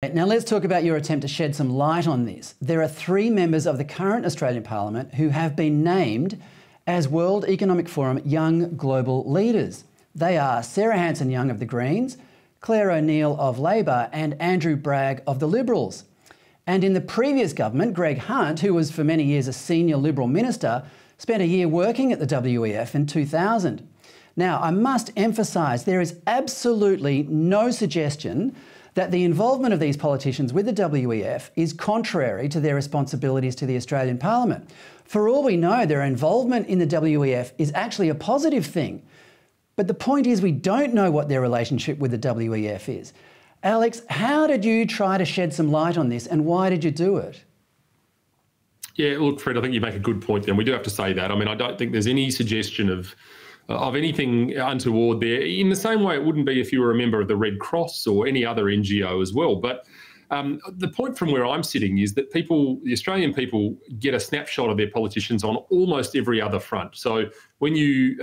Now let's talk about your attempt to shed some light on this. There are 3 members of the current Australian Parliament who have been named as World Economic Forum Young Global Leaders. They are Sarah Hanson-Young of the Greens, Claire O'Neill of Labor and Andrew Bragg of the Liberals. And in the previous government, Greg Hunt, who was for many years a senior Liberal minister, spent a year working at the WEF in 2000. Now, I must emphasise there is absolutely no suggestion that the involvement of these politicians with the WEF is contrary to their responsibilities to the Australian Parliament. For all we know, their involvement in the WEF is actually a positive thing. But the point is we don't know what their relationship with the WEF is. Alex, how did you try to shed some light on this and why did you do it? Yeah, look, Fred, I think you make a good point there, and we do have to say that. I mean, I don't think there's any suggestion of anything untoward there. In the same way it wouldn't be if you were a member of the Red Cross or any other NGO as well. But the point from where I'm sitting is that the Australian people get a snapshot of their politicians on almost every other front. So when you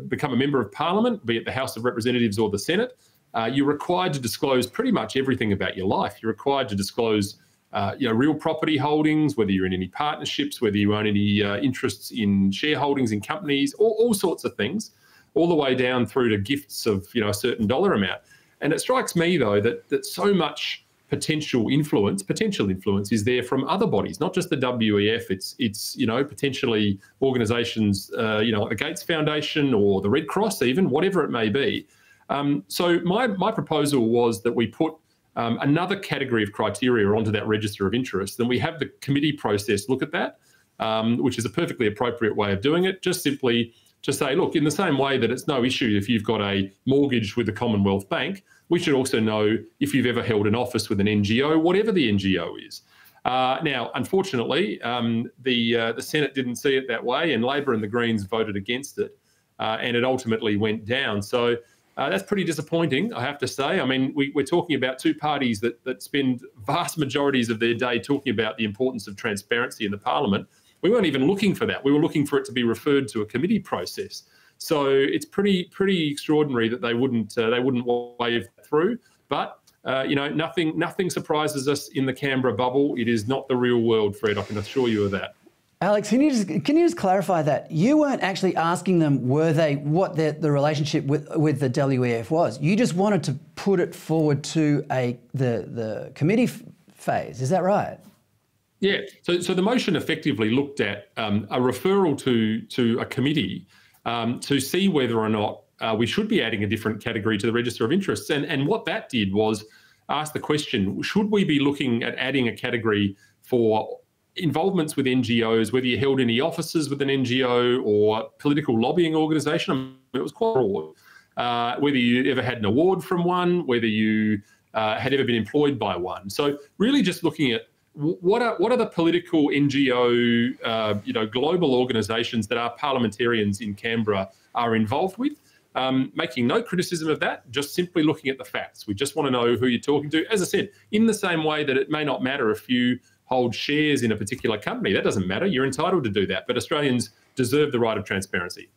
become a member of Parliament, be it the House of Representatives or the Senate, you're required to disclose pretty much everything about your life. You're required to disclose real property holdings, whether you're in any partnerships, whether you own any interests in shareholdings in companies, all sorts of things, all the way down through to gifts of a certain dollar amount. And it strikes me, though, that so much potential influence is there from other bodies, not just the WEF. It's potentially organisations, like the Gates Foundation or the Red Cross, even whatever it may be. So my proposal was that we put another category of criteria onto that register of interest. Then we have the committee process look at that, which is a perfectly appropriate way of doing it. Just simply to say, look, in the same way that it's no issue if you've got a mortgage with the Commonwealth Bank, we should also know if you've ever held an office with an NGO, whatever the NGO is. Now, unfortunately, the Senate didn't see it that way, and Labor and the Greens voted against it, and it ultimately went down. So that's pretty disappointing, I have to say. I mean, we're talking about 2 parties that spend vast majorities of their day talking about the importance of transparency in the Parliament. We weren't even looking for that. We were looking for it to be referred to a committee process. So it's pretty extraordinary that they wouldn't wave through. But nothing surprises us in the Canberra bubble. It is not the real world, Fred. I can assure you of that. Alex, can you just clarify that? You weren't actually asking them what the relationship with the WEF was. You just wanted to put it forward to the committee phase. Is that right? Yeah. So the motion effectively looked at a referral to a committee to see whether or not we should be adding a different category to the register of interests. And what that did was ask the question: should we be looking at adding a category for involvements with NGOs, whether you held any offices with an NGO or political lobbying organisation? I mean, it was quite broad. Whether you ever had an award from one, whether you had ever been employed by one. So really just looking at what are the political NGO, global organisations that our parliamentarians in Canberra are involved with, making no criticism of that, just simply looking at the facts. We just want to know who you're talking to. As I said, in the same way that it may not matter if you hold shares in a particular company. That doesn't matter. You're entitled to do that. But Australians deserve the right of transparency.